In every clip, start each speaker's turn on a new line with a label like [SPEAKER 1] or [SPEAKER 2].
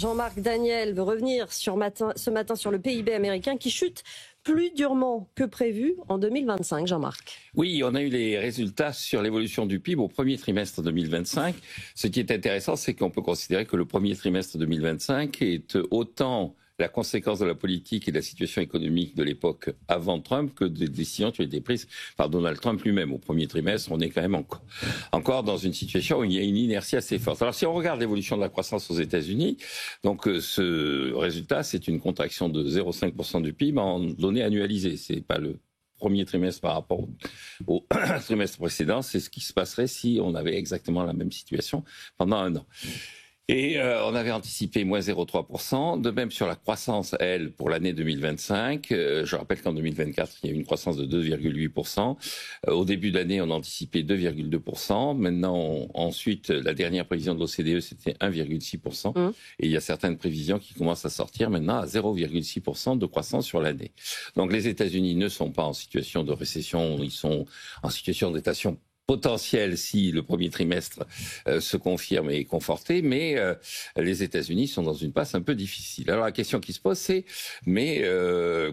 [SPEAKER 1] Jean-Marc Daniel veut revenir ce matin sur le PIB américain qui chute plus durement que prévu en 2025, Jean-Marc.
[SPEAKER 2] Oui, on a eu les résultats sur l'évolution du PIB au premier trimestre 2025. Ce qui est intéressant, c'est qu'on peut considérer que le premier trimestre 2025 est autant la conséquence de la politique et de la situation économique de l'époque avant Trump que des décisions qui ont été prises par Donald Trump lui-même. Au premier trimestre, on est quand même encore dans une situation où il y a une inertie assez forte. Alors si on regarde l'évolution de la croissance aux États-Unis, donc ce résultat, c'est une contraction de 0,5% du PIB en données annualisées. C'est pas le premier trimestre par rapport au trimestre précédent, c'est ce qui se passerait si on avait exactement la même situation pendant un an. Et on avait anticipé moins 0,3%. De même sur la croissance, elle, pour l'année 2025. Je rappelle qu'en 2024, il y a eu une croissance de 2,8%. Au début de l'année, on anticipait 2,2%. Maintenant, ensuite, la dernière prévision de l'OCDE, c'était 1,6%. Et il y a certaines prévisions qui commencent à sortir maintenant à 0,6% de croissance sur l'année. Donc les États-Unis ne sont pas en situation de récession, ils sont en situation d'étation potentiel si le premier trimestre se confirme et est conforté, mais les États-Unis sont dans une passe un peu difficile. Alors la question qui se pose, c'est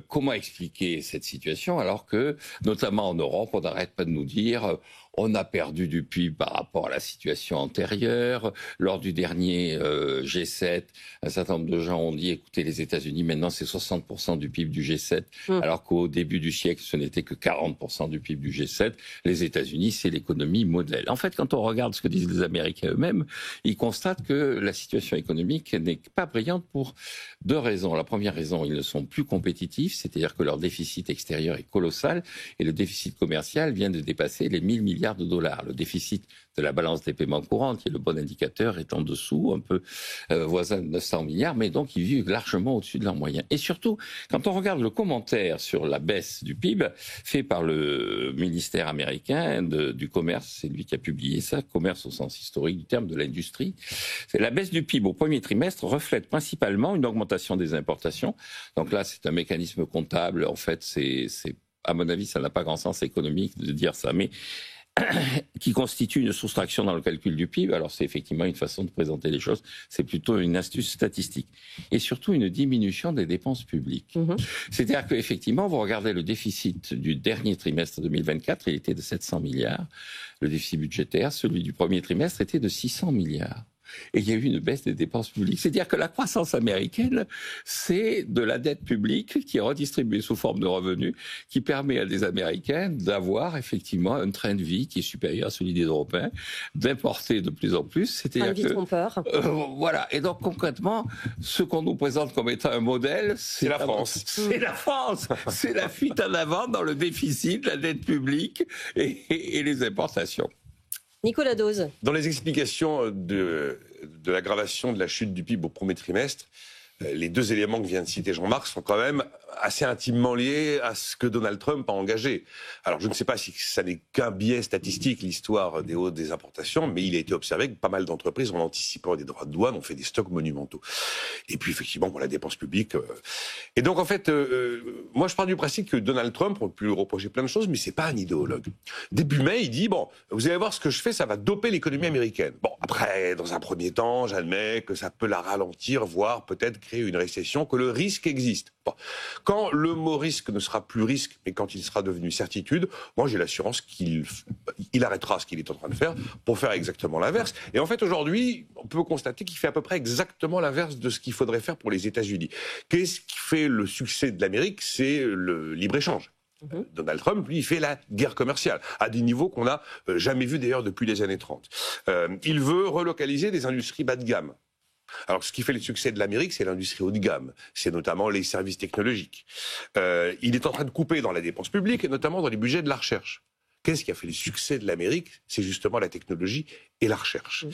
[SPEAKER 2] comment expliquer cette situation alors que, notamment en Europe, on n'arrête pas de nous dire on a perdu du PIB par rapport à la situation antérieure. Lors du dernier G7, un certain nombre de gens ont dit, écoutez, les États-Unis, maintenant, c'est 60% du PIB du G7, alors qu'au début du siècle, ce n'était que 40% du PIB du G7. Les États-Unis, c'est l'économie modèle. En fait, quand on regarde ce que disent les Américains eux-mêmes, ils constatent que la situation économique n'est pas brillante pour deux raisons. La première raison, ils ne sont plus compétitifs, c'est-à-dire que leur déficit extérieur est colossal, et le déficit commercial vient de dépasser les 1 000 milliards de dollars. Le déficit de la balance des paiements courants, qui est le bon indicateur, est en dessous, un peu voisin de 900 milliards, mais donc ils vivent largement au-dessus de leurs moyens. Et surtout, quand on regarde le commentaire sur la baisse du PIB, fait par le ministère américain du commerce, c'est lui qui a publié ça, commerce au sens historique du terme, de l'industrie, c'est la baisse du PIB au premier trimestre reflète principalement une augmentation des importations. Donc là, c'est un mécanisme comptable. En fait, c'est à mon avis, ça n'a pas grand sens économique de dire ça, mais qui constitue une soustraction dans le calcul du PIB. Alors c'est effectivement une façon de présenter les choses, c'est plutôt une astuce statistique. Et surtout une diminution des dépenses publiques. C'est-à-dire qu'effectivement, vous regardez le déficit du dernier trimestre 2024, il était de 700 milliards. Le déficit budgétaire, celui du premier trimestre, était de 600 milliards. Et il y a eu une baisse des dépenses publiques. C'est-à-dire que la croissance américaine, c'est de la dette publique qui est redistribuée sous forme de revenus, qui permet à des Américains d'avoir effectivement un train de vie qui est supérieur à celui des Européens, d'importer de plus en plus. C'est-à-dire que trompeur. Voilà. Et donc concrètement, ce qu'on nous présente comme étant un modèle, c'est la France. C'est la France. C'est la fuite en avant dans le déficit, la dette publique et les importations.
[SPEAKER 1] Nicolas Dose.
[SPEAKER 3] Dans les explications de l'aggravation de la chute du PIB au premier trimestre, les deux éléments que vient de citer Jean-Marc sont quand même assez intimement liés à ce que Donald Trump a engagé. Alors je ne sais pas si ça n'est qu'un biais statistique, l'histoire des hausses des importations, mais il a été observé que pas mal d'entreprises, en anticipant des droits de douane, ont fait des stocks monumentaux. Et puis effectivement, pour la dépense publique. Et donc en fait, moi je pars du principe que Donald Trump, on peut lui reprocher plein de choses, mais c'est pas un idéologue. Début mai, il dit, bon, vous allez voir ce que je fais, ça va doper l'économie américaine. Bon, après, dans un premier temps, j'admets que ça peut la ralentir, voire peut-être créer une récession, que le risque existe. Bon. Quand le mot risque ne sera plus risque, mais quand il sera devenu certitude, moi j'ai l'assurance qu'il arrêtera ce qu'il est en train de faire pour faire exactement l'inverse. Et en fait aujourd'hui, on peut constater qu'il fait à peu près exactement l'inverse de ce qu'il faudrait faire pour les États-Unis. Qu'est-ce qui fait le succès de l'Amérique? C'est le libre-échange. Donald Trump, lui, il fait la guerre commerciale, à des niveaux qu'on n'a jamais vus d'ailleurs depuis les années 30. Il veut relocaliser des industries bas de gamme. Alors, ce qui fait le succès de l'Amérique, c'est l'industrie haut de gamme. C'est notamment les services technologiques. Il est en train de couper dans la dépense publique et notamment dans les budgets de la recherche. Qu'est-ce qui a fait le succès de l'Amérique? C'est justement la technologie et la recherche.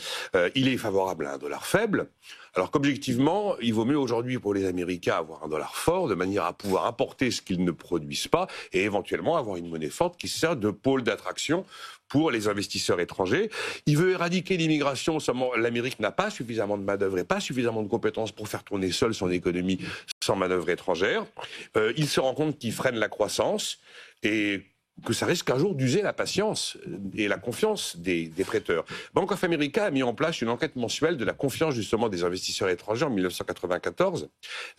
[SPEAKER 3] Il est favorable à un dollar faible, alors qu'objectivement, il vaut mieux aujourd'hui pour les Américains avoir un dollar fort, de manière à pouvoir importer ce qu'ils ne produisent pas, et éventuellement avoir une monnaie forte qui sert de pôle d'attraction pour les investisseurs étrangers. Il veut éradiquer l'immigration, seulement l'Amérique n'a pas suffisamment de main-d'œuvre et pas suffisamment de compétences pour faire tourner seule son économie sans main-d'œuvre étrangère. Il se rend compte qu'il freine la croissance, et que ça risque un jour d'user la patience et la confiance des prêteurs. Bank of America a mis en place une enquête mensuelle de la confiance justement des investisseurs étrangers en 1994.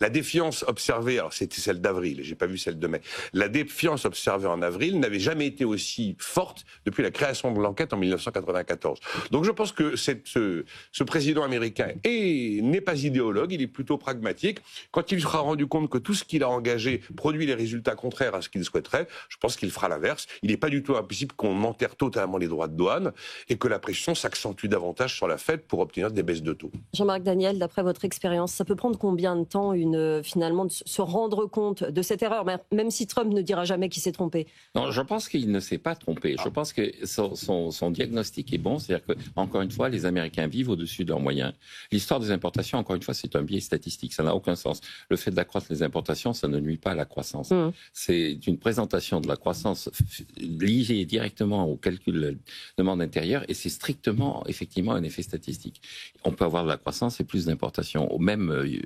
[SPEAKER 3] La défiance observée, alors c'était celle d'avril, j'ai pas vu celle de mai, la défiance observée en avril n'avait jamais été aussi forte depuis la création de l'enquête en 1994. Donc je pense que ce président américain n'est pas idéologue, il est plutôt pragmatique. Quand il sera rendu compte que tout ce qu'il a engagé produit les résultats contraires à ce qu'il souhaiterait, je pense qu'il fera l'inverse. Il n'est pas du tout impossible qu'on enterre totalement les droits de douane et que la pression s'accentue davantage sur la Fed pour obtenir des baisses de taux.
[SPEAKER 1] Jean-Marc Daniel, d'après votre expérience, ça peut prendre combien de temps finalement de se rendre compte de cette erreur, même si Trump ne dira jamais qu'il s'est trompé?
[SPEAKER 2] Non, je pense qu'il ne s'est pas trompé. Je pense que son diagnostic est bon. C'est-à-dire que, encore une fois, les Américains vivent au-dessus de leurs moyens. L'histoire des importations, encore une fois, c'est un biais statistique. Ça n'a aucun sens. Le fait d'accroître les importations, ça ne nuit pas à la croissance. C'est une présentation de la croissance liée directement au calcul de la demande intérieure et c'est strictement, effectivement, un effet statistique. On peut avoir de la croissance et plus d'importations. Même,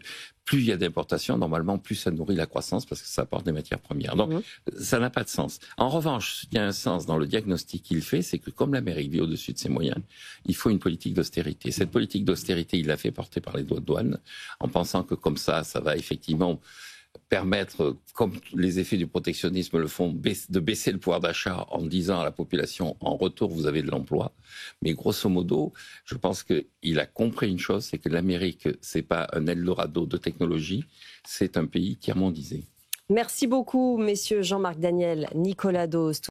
[SPEAKER 2] plus il y a d'importations, normalement, plus ça nourrit la croissance parce que ça apporte des matières premières. Donc, ça n'a pas de sens. En revanche, ce qui a un sens dans le diagnostic qu'il fait, c'est que comme l'Amérique vit au-dessus de ses moyens, il faut une politique d'austérité. Cette politique d'austérité, il l'a fait porter par les douanes, en pensant que comme ça va effectivement permettre, comme les effets du protectionnisme le font, de baisser le pouvoir d'achat en disant à la population, en retour, vous avez de l'emploi. Mais grosso modo, je pense qu'il a compris une chose, c'est que l'Amérique, c'est pas un Eldorado de technologie, c'est un pays tiers-mondisé.
[SPEAKER 1] Merci beaucoup, messieurs Jean-Marc Daniel, Nicolas Dauz.